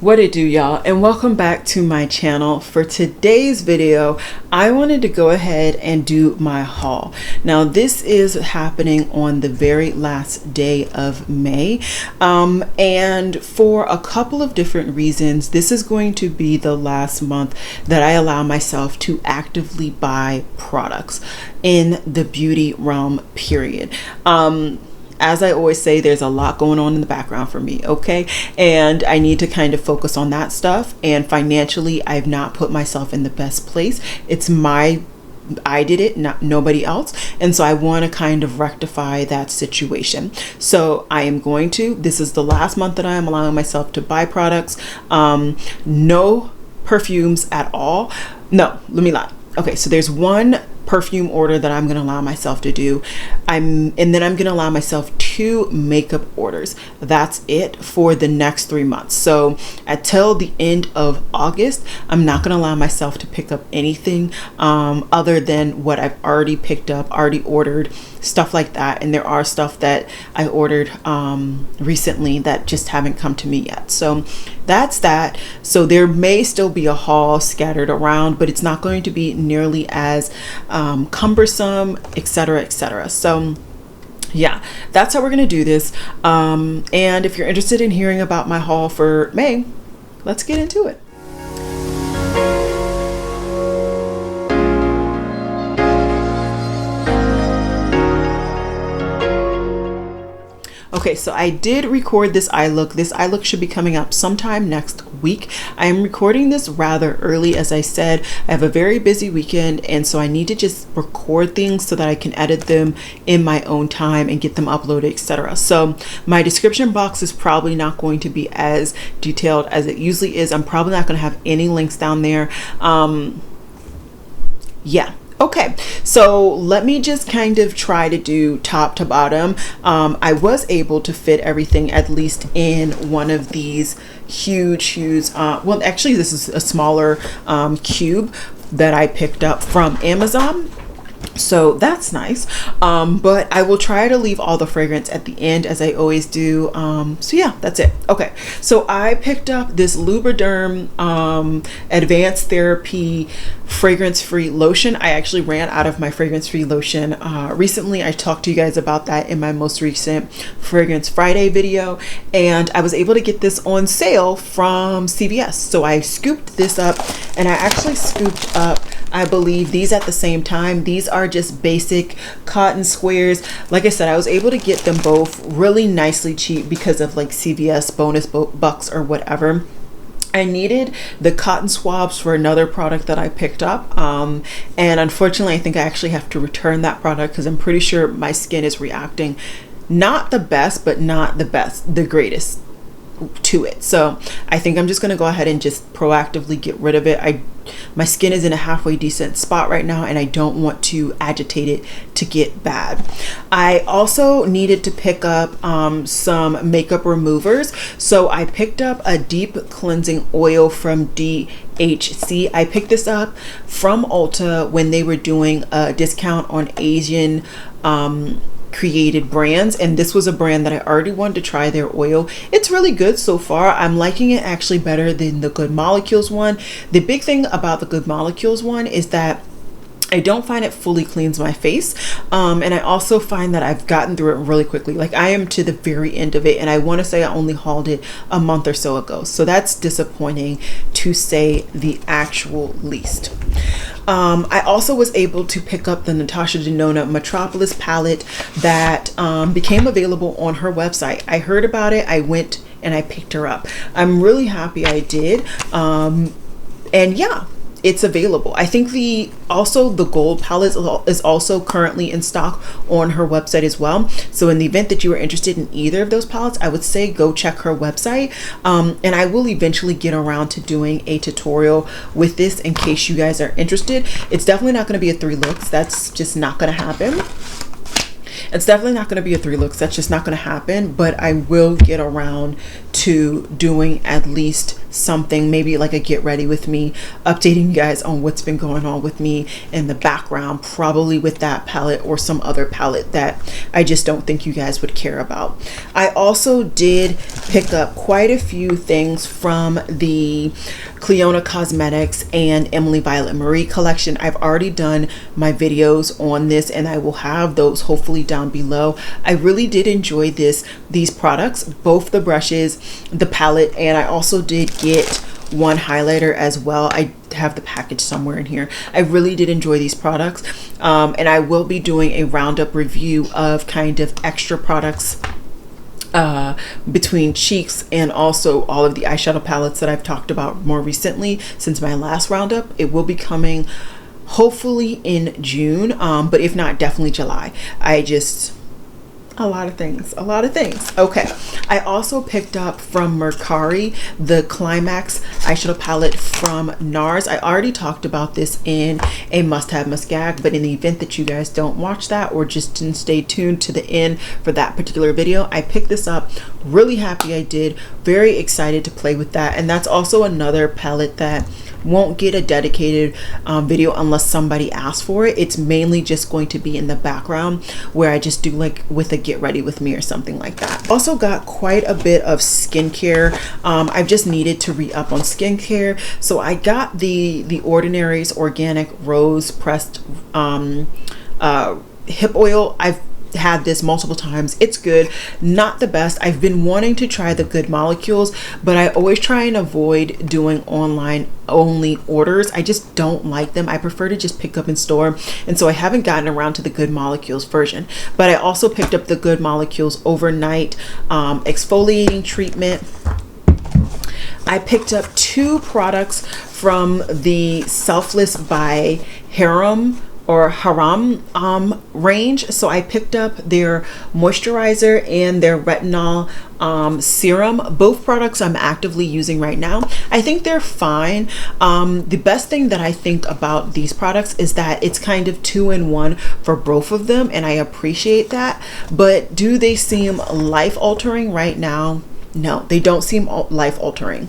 What it do, y'all, and welcome back to my channel. For today's video, I wanted to go ahead and do my haul. Now this is happening on the very last day of May, and for a couple of different reasons. This is going to be the last month that I allow myself to actively buy products in the beauty realm, period. As I always say, there's a lot going on in the background for me, okay? And I need to kind of focus on that stuff. And financially, I've not put myself in the best place. I did it, not nobody else. And so I want to kind of rectify that situation. So I am going to, this is the last month that I am allowing myself to buy products. No perfumes at all. No, let me lie. Okay, so there's one perfume order that I'm going to allow myself to do. And then I'm going to allow myself 2 makeup orders. That's it for the next 3 months. So until the end of August, I'm not going to allow myself to pick up anything other than what I've already picked up, already ordered, stuff like that. And there are stuff that I ordered recently that just haven't come to me yet. So that's that. So there may still be a haul scattered around, but it's not going to be nearly as cumbersome, etc., etc. So yeah, that's how we're gonna do this. And if you're interested in hearing about my haul for May, let's get into it. Okay, so I did record this eye look. This eye look should be coming up sometime next week. I am recording this rather early. As I said, I have a very busy weekend, and so I need to just record things so that I can edit them in my own time and get them uploaded, etc. So my description box is probably not going to be as detailed as it usually is. I'm probably not going to have any links down there. Yeah. Okay, so let me just kind of try to do top to bottom. I was able to fit everything at least in one of these huge, well, actually this is a smaller cube that I picked up from Amazon. So that's nice, but I will try to leave all the fragrance at the end, as I always do. So yeah, that's it. Okay, so I picked up this Lubriderm Advanced Therapy fragrance-free lotion. I actually ran out of my fragrance-free lotion recently. I talked to you guys about that in my most recent Fragrance Friday video, and I was able to get this on sale from CVS. So I scooped this up, and I actually scooped up, I believe, these at the same time. These are just basic cotton squares. Like I said, I was able to get them both really nicely cheap because of like CVS bonus bucks or whatever. I needed the cotton swabs for another product that I picked up, and unfortunately I think I actually have to return that product because I'm pretty sure my skin is reacting not the best, but not the greatest to it. So I think I'm just going to go ahead and just proactively get rid of it. My skin is in a halfway decent spot right now, and I don't want to agitate it to get bad. I also needed to pick up some makeup removers. So I picked up a deep cleansing oil from DHC. I picked this up from Ulta when they were doing a discount on Asian created brands, and this was a brand that I already wanted to try their oil. It's really good so far. I'm liking it actually better than the Good Molecules one. The big thing about the Good Molecules one is that I don't find it fully cleans my face, and I also find that I've gotten through it really quickly. Like I am to the very end of it, and I want to say I only hauled it a month or so ago, so that's disappointing to say the actual least. I also was able to pick up the Natasha Denona Metropolis palette that became available on her website. I heard about it, I went and I picked her up. I'm really happy I did, and yeah, it's available. I think the gold palette is also currently in stock on her website as well. So in the event that you are interested in either of those palettes, I would say go check her website. And I will eventually get around to doing a tutorial with this in case you guys are interested. It's definitely not going to be a 3 looks. That's just not going to happen. It's definitely not going to be a 3 looks. That's just not going to happen. But I will get around to doing at least something, maybe like a get ready with me, updating you guys on what's been going on with me in the background, probably with that palette or some other palette that I just don't think you guys would care about. I also did pick up quite a few things from the Cliona Cosmetics and Emily Violet Marie collection. I've already done my videos on this and I will have those hopefully down below. I really did enjoy these products, both the brushes, the palette, and I also did get one highlighter as well. I have the package somewhere in here. I really did enjoy these products, and I will be doing a roundup review of kind of extra products between cheeks and also all of the eyeshadow palettes that I've talked about more recently since my last roundup. It will be coming hopefully in June, but if not, definitely July. A lot of things. Okay, I also picked up from Mercari the Climax eyeshadow palette from Nars. I already talked about this in a must-have must-gag, but in the event that you guys don't watch that or just didn't stay tuned to the end for that particular video, I picked this up. Really happy I did. Very excited to play with that. And that's also another palette that won't get a dedicated video unless somebody asks for it. It's mainly just going to be in the background where I just do like with a get ready with me or something like that. Also got quite a bit of skincare. I've just needed to re-up on skincare, so I got the Ordinary's organic rose pressed hip oil. I've had this multiple times. It's good, not the best. I've been wanting to try the Good Molecules, but I always try and avoid doing online only orders. I just don't like them. I prefer to just pick up in store, and so I haven't gotten around to the Good Molecules version. But I also picked up the Good Molecules overnight exfoliating treatment. I picked up two products from the Selfless by Haram range. So I picked up their moisturizer and their retinol serum. Both products I'm actively using right now. I think they're fine. The best thing that I think about these products is that it's kind of 2-in-1 for both of them, and I appreciate that. But do they seem life-altering right now? No, they don't seem life-altering.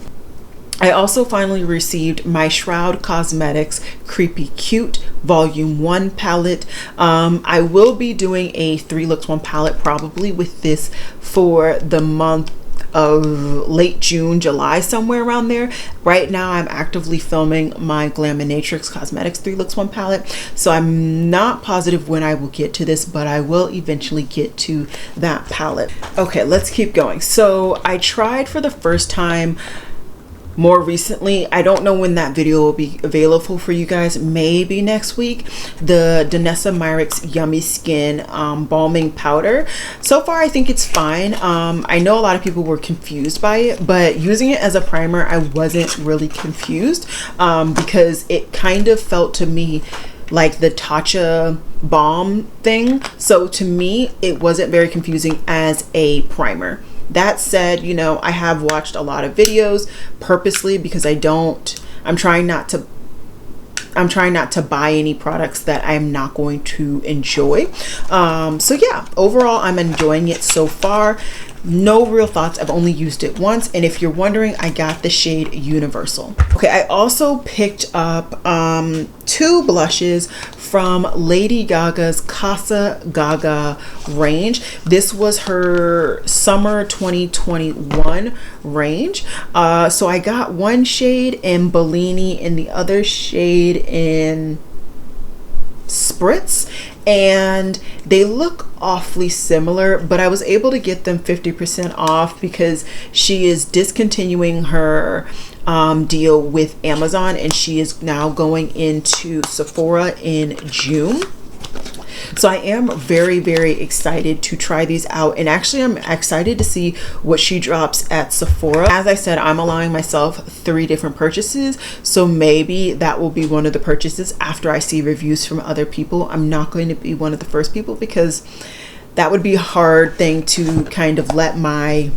I also finally received my Shroud Cosmetics Creepy Cute Volume 1 palette. I will be doing a 3 looks 1 palette probably with this for the month of late June, July, somewhere around there. Right now I'm actively filming my Glaminatrix Cosmetics 3 looks 1 palette, so I'm not positive when I will get to this, but I will eventually get to that palette. Okay, let's keep going. So I tried for the first time more recently, I don't know when that video will be available for you guys, maybe next week, the Danessa Myrick's Yummy Skin Balming Powder. So far I think it's fine. I know a lot of people were confused by it, but using it as a primer I wasn't really confused, because it kind of felt to me like the Tatcha Balm thing. So to me it wasn't very confusing as a primer. That said, you know, I have watched a lot of videos purposely because I'm trying not to buy any products that I'm not going to enjoy. So yeah, overall I'm enjoying it so far. No real thoughts. I've only used it once, and if you're wondering, I got the shade Universal. Okay, I also picked up 2 blushes from Lady Gaga's Casa Gaga range. This was her summer 2021 range. So I got one shade in Bellini and the other shade in Spritz, and they look awfully similar, but I was able to get them 50% off because she is discontinuing her deal with Amazon, and she is now going into Sephora in June. So I am very, very excited to try these out, and actually I'm excited to see what she drops at Sephora. As I said, I'm allowing myself 3 different purchases, so maybe that will be one of the purchases after I see reviews from other people. I'm not going to be one of the first people because that would be a hard thing to kind of let my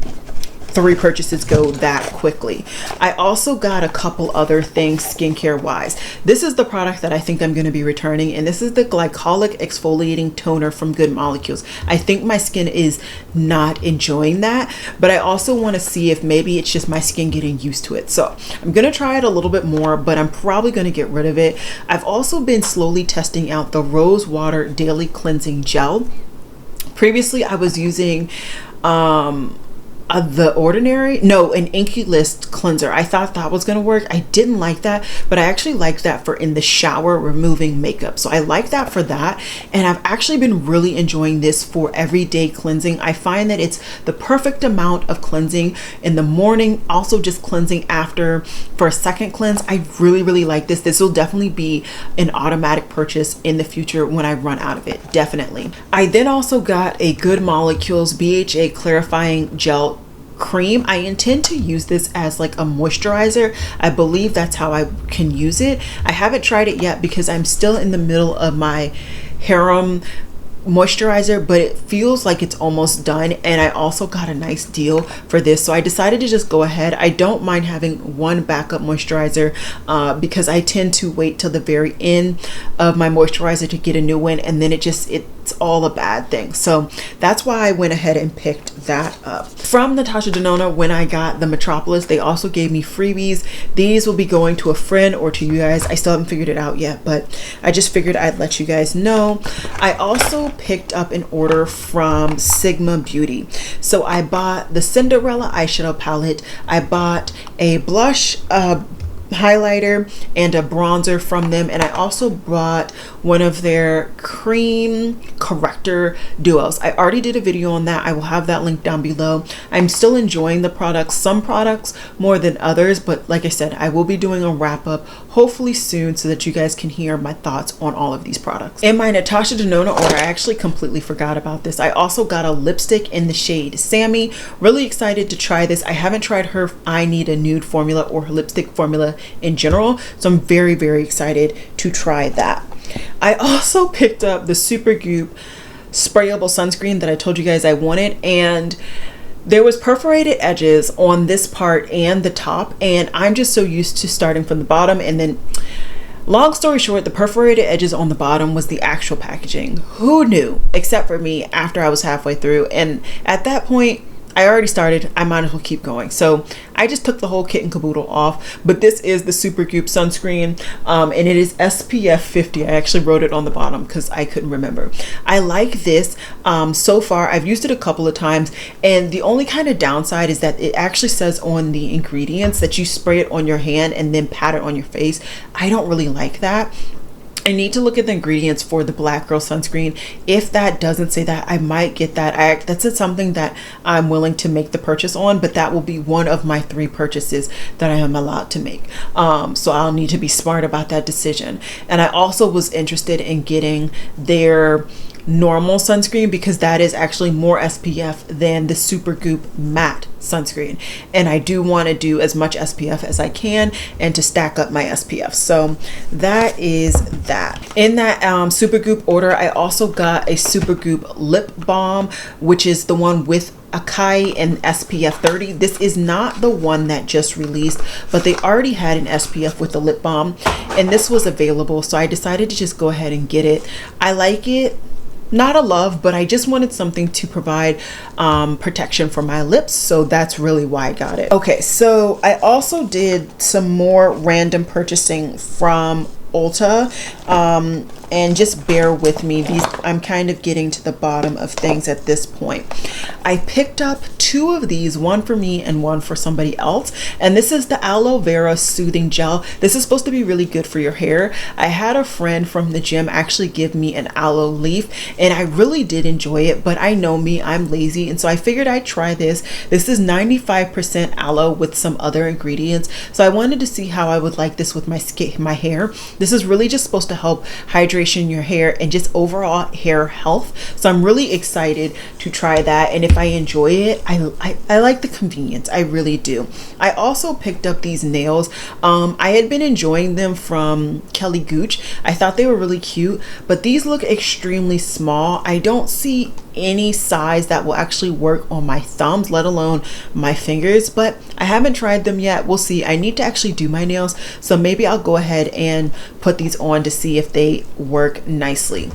3 purchases go that quickly. I also got a couple other things skincare wise. This is the product that I think I'm going to be returning, and this is the Glycolic Exfoliating Toner from Good Molecules. I think my skin is not enjoying that, but I also want to see if maybe it's just my skin getting used to it. So I'm going to try it a little bit more, but I'm probably going to get rid of it. I've also been slowly testing out the Rose Water Daily Cleansing Gel. Previously I was using an Inky List cleanser. I thought that was gonna work. I didn't like that, but I actually like that for in the shower removing makeup. So I like that for that, and I've actually been really enjoying this for everyday cleansing. I find that it's the perfect amount of cleansing in the morning, also just cleansing after for a second cleanse. I really like this. This will definitely be an automatic purchase in the future when I run out of it, definitely. I then also got a Good Molecules BHA Clarifying Gel Cream. I intend to use this as like a moisturizer. I believe that's how I can use it. I haven't tried it yet because I'm still in the middle of my harem moisturizer, but it feels like it's almost done, and I also got a nice deal for this, so I decided to just go ahead. I don't mind having one backup moisturizer because I tend to wait till the very end of my moisturizer to get a new one, and then it's all a bad thing. So that's why I went ahead and picked that up. From Natasha Denona, when I got the Metropolis, they also gave me freebies. These will be going to a friend or to you guys. I still haven't figured it out yet, but I just figured I'd let you guys know. I also picked up an order from Sigma Beauty. So I bought the Cinderella eyeshadow palette. I bought a blush, highlighter, and a bronzer from them, and I also bought one of their cream corrector duos. I already did a video on that. I will have that link down below. I'm still enjoying the products, some products more than others, but like I said, I will be doing a wrap up hopefully soon so that you guys can hear my thoughts on all of these products. In my Natasha Denona order, I actually completely forgot about this. I also got a lipstick in the shade Sammy. Really excited to try this. I haven't tried her I Need a Nude formula or her lipstick formula in general, so I'm very excited to try that. I also picked up the Supergoop sprayable sunscreen that I told you guys I wanted, and there was perforated edges on this part and the top, and I'm just so used to starting from the bottom, and then long story short, the perforated edges on the bottom was the actual packaging. Who knew? Except for me after I was halfway through, and at that point I already started. I might as well keep going. So I just took the whole kit and caboodle off. But this is the Supergoop sunscreen, and it is SPF 50. I actually wrote it on the bottom because I couldn't remember. I like this. So far I've used it a couple of times, and the only kind of downside is that it actually says on the ingredients that you spray it on your hand and then pat it on your face. I don't really like that. I need to look at the ingredients for the Black Girl sunscreen. If that doesn't say that, I might get that. That's something that I'm willing to make the purchase on, but that will be one of my 3 purchases that I am allowed to make. So I'll need to be smart about that decision. And I also was interested in getting their normal sunscreen because that is actually more SPF than the Supergoop matte sunscreen, and I do want to do as much SPF as I can and to stack up my SPF. So that is that. In that Supergoop order, I also got a Supergoop lip balm, which is the one with Acai and SPF 30. This is not the one that just released, but they already had an SPF with the lip balm, and this was available, so I decided to just go ahead and get it. I like it. Not a love, but I just wanted something to provide protection for my lips, so that's really why I got it. Okay, so I also did some more random purchasing from Ulta, and just bear with me. I'm kind of getting to the bottom of things at this point. I picked up 2 of these, one for me and one for somebody else, and this is the Aloe Vera Soothing Gel. This is supposed to be really good for your hair. I had a friend from the gym actually give me an aloe leaf, and I really did enjoy it, but I know me, I'm lazy, and so I figured I'd try this. This is 95% aloe with some other ingredients, so I wanted to see how I would like this with my skin, my hair. This is really just supposed to help hydrate hydration in your hair and just overall hair health. So I'm really excited to try that, and if I enjoy it, I like the convenience. I really do. I also picked up these nails. I had been enjoying them from Kelly Gooch. I thought they were really cute, but these look extremely small. I don't see any size that will actually work on my thumbs, let alone my fingers, but I haven't tried them yet. We'll see. I need to actually do my nails, so maybe I'll go ahead and put these on to see if they work nicely.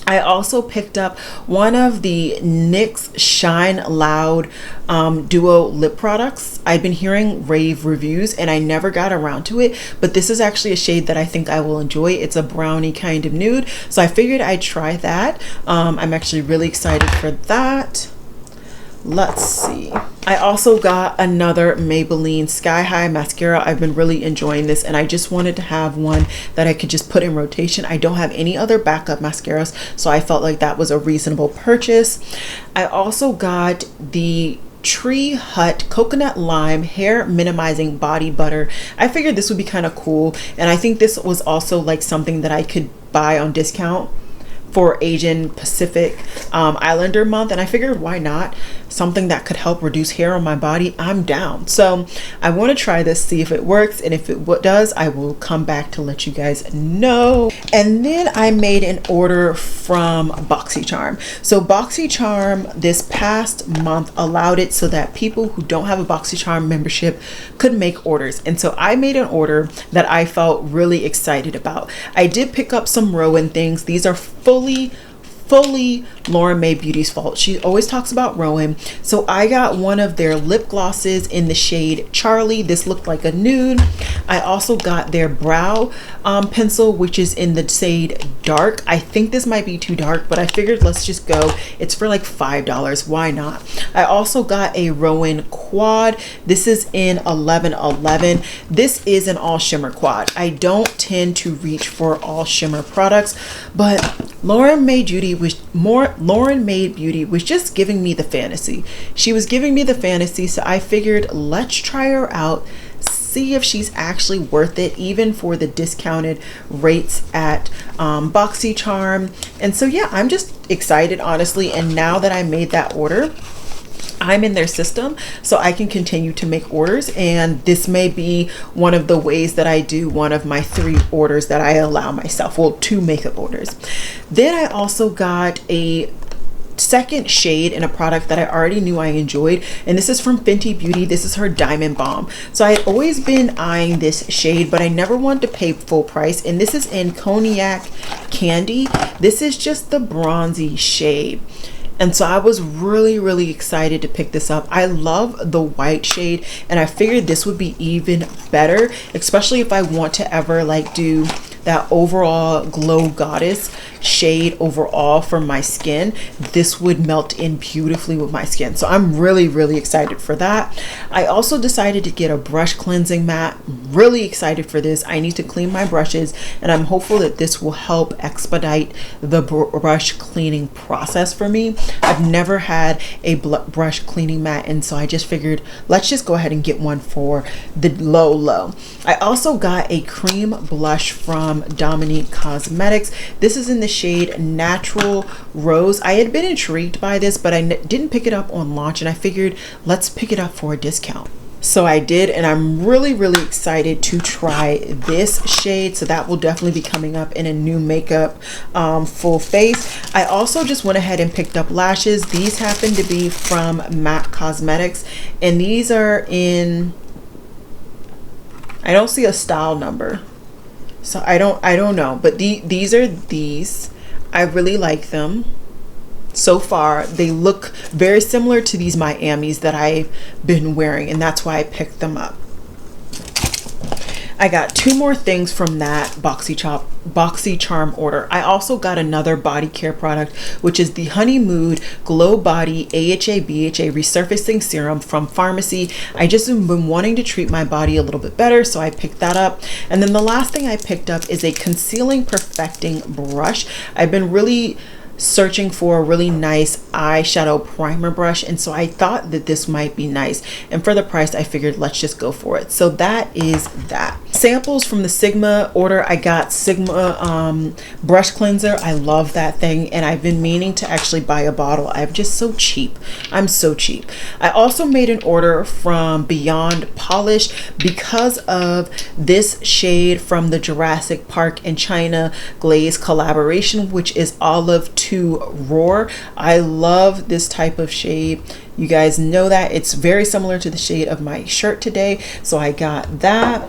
I also picked up one of the NYX Shine Loud duo lip products. I've been hearing rave reviews and I never got around to it, but this is actually a shade that I think I will enjoy. It's a brownie kind of nude, so I figured I'd try that. I'm actually really excited for that. Let's see. I also got another Maybelline Sky High mascara. I've been really enjoying this, and I just wanted to have one that I could just put in rotation. I don't have any other backup mascaras, so I felt like that was a reasonable purchase. I also got the Tree Hut Coconut Lime Hair Minimizing Body Butter. I figured this would be kind of cool, and I think this was also like something that I could buy on discount for Asian Pacific Islander month, and I figured why not, something that could help reduce hair on my body. I'm down. So I want to try this, see if it works, and if it does, I will come back to let you guys know. And then I made an order from BoxyCharm. So BoxyCharm this past month allowed it so that people who don't have a BoxyCharm membership could make orders, and so I made an order that I felt really excited about. I did pick up some Rowan things. These are fully Lauren Mae Beauty's fault. She always talks about Rowan. So I got one of their lip glosses in the shade Charlie. This looked like a nude. I also got their brow pencil, which is in the shade Dark. I think this might be too dark, but I figured let's just go. It's for like $5. Why not? I also got a Rowan Quad. This is in 1111. This is an all shimmer quad. I don't tend to reach for all shimmer products, but Lauren Mae Beauty was just giving me the fantasy. She was giving me the fantasy, so I figured let's try her out, see if she's actually worth it, even for the discounted rates at BoxyCharm. And so yeah, I'm just excited, honestly, and now that I made that order, I'm in their system, so I can continue to make orders, and this may be one of the ways that I do one of my 3 orders that I allow myself, well, 2 makeup orders. Then I also got a second shade in a product that I already knew I enjoyed, and this is from Fenty Beauty. This is her Diamond Balm. So I had always been eyeing this shade, but I never wanted to pay full price, and this is in Cognac Candy. This is just the bronzy shade. And so I was really excited to pick this up. I love the white shade, and I figured this would be even better, especially if I want to ever like do that overall glow goddess shade overall for my skin. This would melt in beautifully with my skin, so I'm really excited for that. I also decided to get a brush cleansing mat. Really excited for this. I need to clean my brushes, and I'm hopeful that this will help expedite the brush cleaning process for me. I've never had a brush cleaning mat, and so I just figured let's just go ahead and get one for the low. I also got a cream blush from Dominique Cosmetics. This is in the shade Natural Rose. I had been intrigued by this, but I didn't pick it up on launch, and I figured let's pick it up for a discount. So I did, and I'm really excited to try this shade. So that will definitely be coming up in a new makeup full face. I also just went ahead and picked up lashes. These happen to be from MAC Cosmetics, and these are in, I don't see a style number, so I don't know, but these are these. I really like them. So far, they look very similar to these Miamis that I've been wearing, and that's why I picked them up. I got 2 more things from that BoxyCharm order. I also got another body care product, which is the Honey Mood Glow Body AHA BHA Resurfacing Serum from Pharmacy. I just have been wanting to treat my body a little bit better, so I picked that up. And then the last thing I picked up is a Concealing Perfecting Brush. I've been really searching for a really nice eyeshadow primer brush, and so I thought that this might be nice, and for the price I figured let's just go for it. So that is that. Samples from the Sigma order. I got Sigma brush cleanser. I love that thing, and I've been meaning to actually buy a bottle. I'm just so cheap. I'm so cheap. I also made an order from Beyond Polish because of this shade from the Jurassic Park and China Glaze collaboration, which is Olive to Roar. I love this type of shade. You guys know that it's very similar to the shade of my shirt today, so I got that.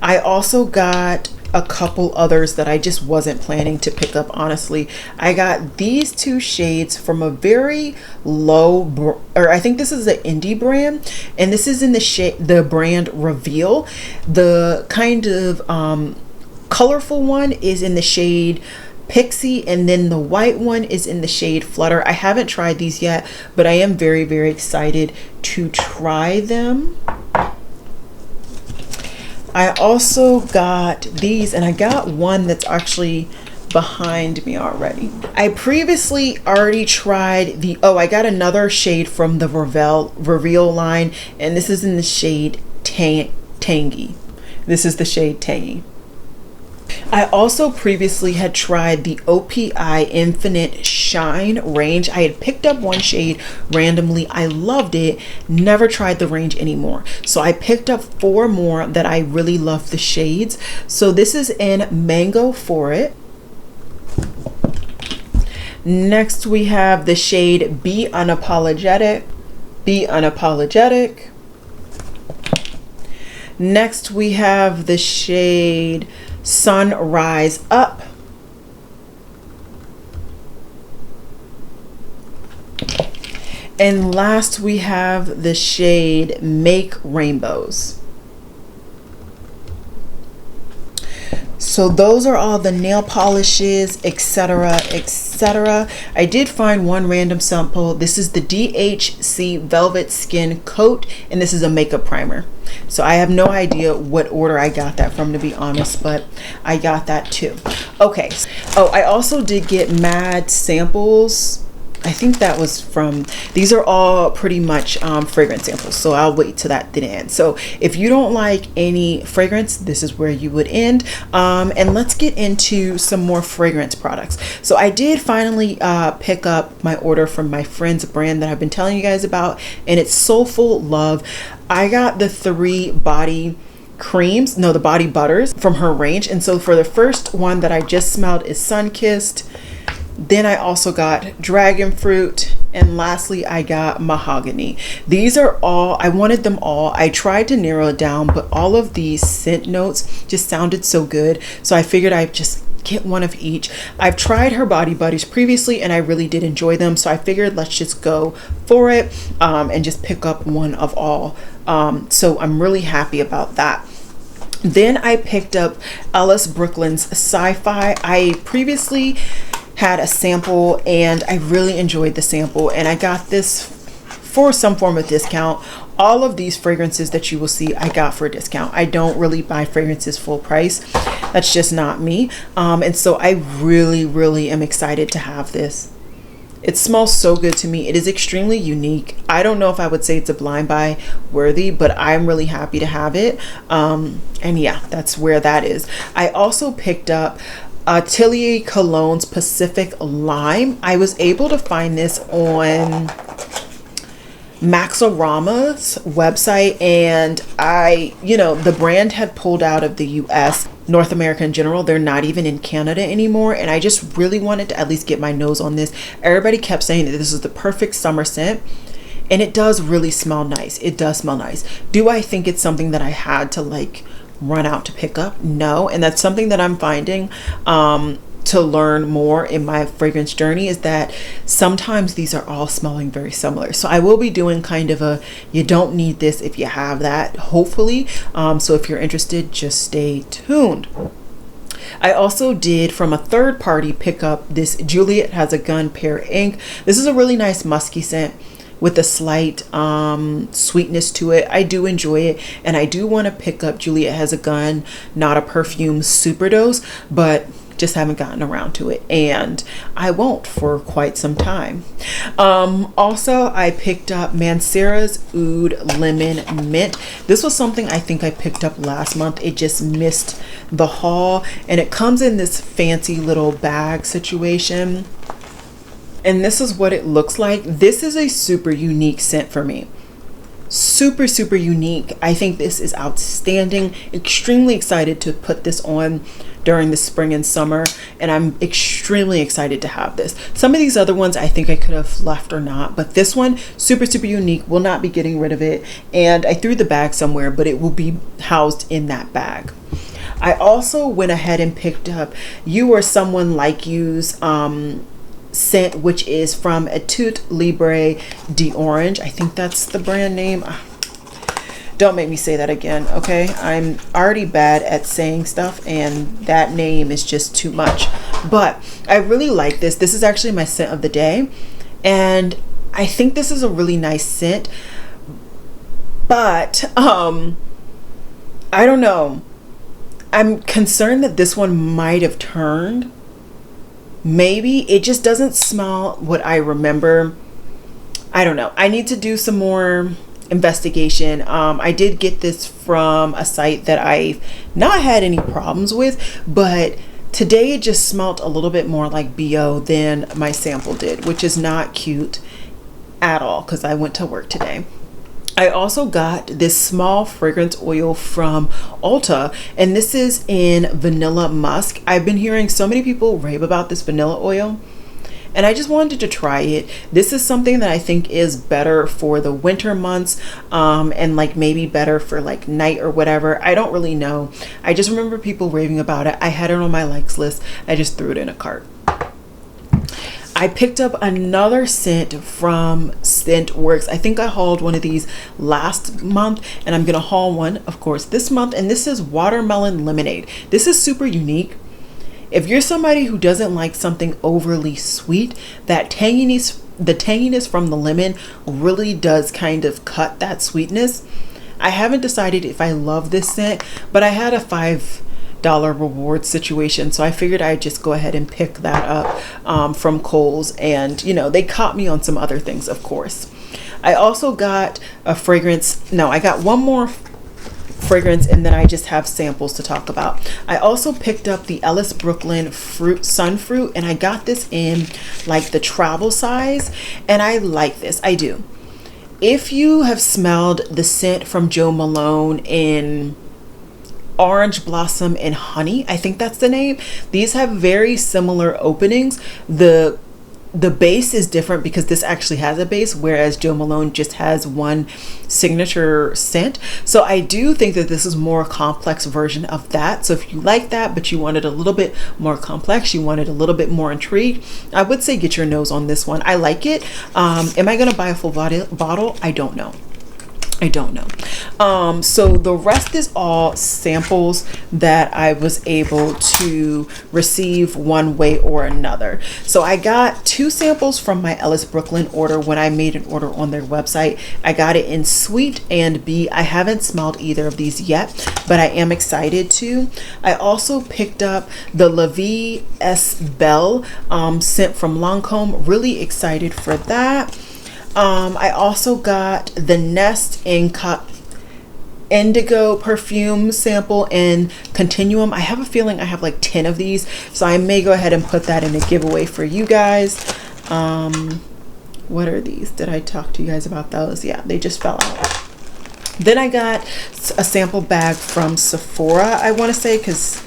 I also got a couple others that I just wasn't planning to pick up, honestly. I got these two shades from a very low, or I think this is an indie brand, and this is in the shade, the brand Reveal. The kind of colorful one is in the shade Pixie, and then the white one is in the shade Flutter. I haven't tried these yet, but I am very, very excited to try them. I also got these, and I got one that's actually behind me already. I previously already tried the, I got another shade from the Reveal line, and this is in the shade Tangy. This is the shade Tangy. I also previously had tried the Opi Infinite Shine range. I had picked up one shade randomly. I loved it. Never tried the range anymore. So I picked up 4 more that I really love the shades. So this is in Mango For It. Next we have the shade Be Unapologetic. Be Unapologetic. Next we have the shade Sunrise Up. And last we have the shade Make Rainbows. So those are all the nail polishes, etc, etc. I did find one random sample. This is the DHC Velvet Skin Coat, and this is a makeup primer. So I have no idea what order I got that from, to be honest, but I got that too. Okay. Oh, I also did get Mad samples. I think that was from, these are all pretty much fragrance samples, so I'll wait till that didn't end. So if you don't like any fragrance, this is where you would end. And let's get into some more fragrance products. So I did finally pick up my order from my friend's brand that I've been telling you guys about, and it's Soulful Love. I got the 3 body creams, no, the body butters from her range. And so for the first one that I just smelled is Sunkissed. Then I also got Dragon Fruit, and lastly I got Mahogany. These are all, I wanted them all. I tried to narrow it down, but all of these scent notes just sounded so good, so I figured I'd just get one of each. I've tried her Body Buddies previously and I really did enjoy them, so I figured let's just go for it and just pick up one of all. So I'm really happy about that. Then I picked up Ellis Brooklyn's Sci-Fi. I previously had a sample and I really enjoyed the sample, and I got this for some form of discount. All of these fragrances that you will see I got for a discount. I don't really buy fragrances full price. That's just not me. And so I really am excited to have this. It smells so good to me. It is extremely unique. I don't know if I would say it's a blind buy worthy, but I'm really happy to have it. And yeah, that's where that is. I also picked up Atelier Cologne's Pacific Lime. I was able to find this on Maxorama's website, and the brand had pulled out of the US, North America in general. They're not even in Canada anymore, and I just really wanted to at least get my nose on this. Everybody kept saying that this is the perfect summer scent, and it does really smell nice. It does smell nice. Do I think it's something that I had to like run out to pick up? No. And that's something that I'm finding to learn more in my fragrance journey, is that sometimes these are all smelling very similar. So I will be doing kind of a, you don't need this if you have that, hopefully. So if you're interested, just stay tuned. I also did from a third party pick up this Juliet Has a Gun Pear Ink. This is a really nice musky scent with a slight sweetness to it. I do enjoy it, and I do want to pick up Juliet Has a Gun Not a Perfume Superdose, but just haven't gotten around to it, and I won't for quite some time. Also, I picked up Mancera's Oud Lemon Mint. This was something I think I picked up last month. It just missed the haul, and it comes in this fancy little bag situation, and this is what it looks like. This is a super unique scent for me. Super unique. I think this is outstanding. Extremely excited to put this on during the spring and summer, and I'm extremely excited to have this. Some of these other ones I think I could have left or not, but this one, super unique. Will not be getting rid of it, and I threw the bag somewhere, but it will be housed in that bag. I also went ahead and picked up You or Someone Like You's scent, which is from Etude Libre d'Orange. I think that's the brand name. Don't make me say that again, okay? I'm already bad at saying stuff, and that name is just too much. But I really like this. This is actually my scent of the day, and I think this is a really nice scent. But I don't know. I'm concerned that this one might have turned. Maybe it just doesn't smell what I remember. I don't know. I need to do some more investigation. I did get this from a site that I've not had any problems with, but today it just smelled a little bit more like BO than my sample did, which is not cute at all because I went to work today. I also got this small fragrance oil from Ulta, and this is in Vanilla Musk. I've been hearing so many people rave about this vanilla oil, and I just wanted to try it. This is something that I think is better for the winter months, and like maybe better for like night or whatever. I don't really know. I just remember people raving about it. I had it on my likes list. I just threw it in a cart. I picked up another scent from Scentworks. I think I hauled one of these last month, and I'm gonna haul one, of course, this month, and this is Watermelon Lemonade. This is super unique. If you're somebody who doesn't like something overly sweet, that tanginess, the tanginess from the lemon really does kind of cut that sweetness. I haven't decided if I love this scent, but I had a $5 reward situation, so I figured I'd just go ahead and pick that up from Kohl's, and you know, they caught me on some other things, of course. I also got a fragrance. No, I got one more fragrance, and then I just have samples to talk about. I also picked up the Ellis Brooklyn Sun Fruit, and I got this in like the travel size, and I like this. I do. If you have smelled the scent from Jo Malone in Orange Blossom and Honey, I think that's the name. These have very similar openings. The base is different because this actually has a base, whereas Jo Malone just has one signature scent. So I do think that this is more complex version of that. So if you like that, but you wanted a little bit more complex, you wanted a little bit more intrigue, I would say get your nose on this one. I like it. Am I gonna buy a full bottle? I don't know. So the rest is all samples that I was able to receive one way or another. So I got 2 samples from my Ellis Brooklyn order when I made an order on their website. I got it in Sweet and Bee. I haven't smelled either of these yet, but I am excited to. I also picked up the La Vie S Belle scent from Lancome. Really excited for that. I also got the Nest Indigo perfume sample in Continuum. I have a feeling I have like 10 of these, so I may go ahead and put that in a giveaway for you guys. What are these? Did I talk to you guys about those? Yeah, they just fell out. Then I got a sample bag from Sephora, I want to say, because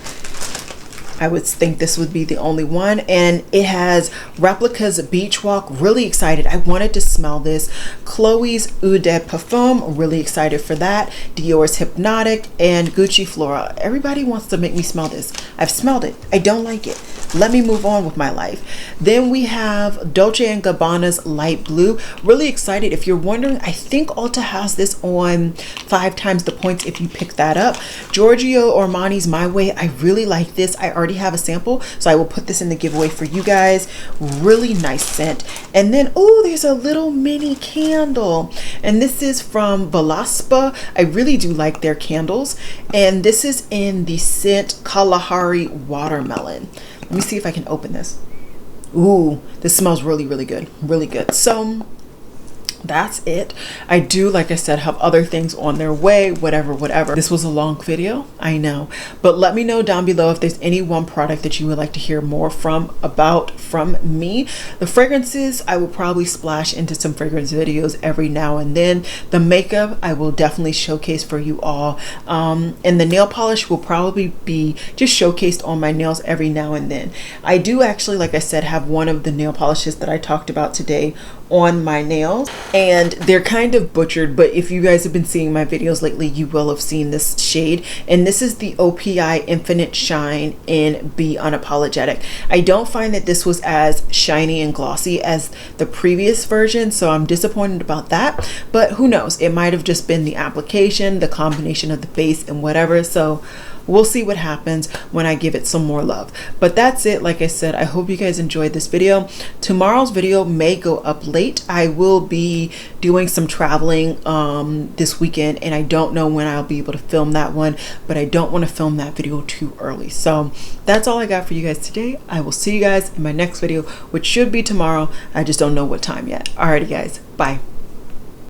I would think this would be the only one, and it has Replica's Beach Walk. Really excited. I wanted to smell this. Chloe's Eau de Parfum. Really excited for that. Dior's Hypnotic and Gucci Flora. Everybody wants to make me smell this. I've smelled it. I don't like it. Let me move on with my life. Then we have Dolce & Gabbana's Light Blue. Really excited. If you're wondering, I think Ulta has this on 5 times the points if you pick that up. Giorgio Armani's My Way. I really like this. I already have a sample, so I will put this in the giveaway for you guys. Really nice scent. And then, oh, there's a little mini candle, and this is from Velaspa. I really do like their candles, and this is in the scent Kalahari Watermelon. me see if I can open this. Ooh, this smells really, really good. Really good. So that's it. I do, like I said, have other things on their way, whatever. This was a long video, I know, but let me know down below if there's any one product that you would like to hear more from me. The fragrances, I will probably splash into some fragrance videos every now and then. The makeup, I will definitely showcase for you all. And the nail polish will probably be just showcased on my nails every now and then. I do actually, like I said, have one of the nail polishes that I talked about today on my nails, and they're kind of butchered, but if you guys have been seeing my videos lately, you will have seen this shade, and this is the Opi Infinite Shine in Be Unapologetic. I don't find that this was as shiny and glossy as the previous version, so I'm disappointed about that, but who knows, it might have just been the application, the combination of the base and whatever, so we'll see what happens when I give it some more love. But that's it. Like I said, I hope you guys enjoyed this video. Tomorrow's video may go up late. I will be doing some traveling this weekend, and I don't know when I'll be able to film that one, but I don't want to film that video too early. So that's all I got for you guys today. I will see you guys in my next video, which should be tomorrow. I just don't know what time yet. Alrighty guys, bye.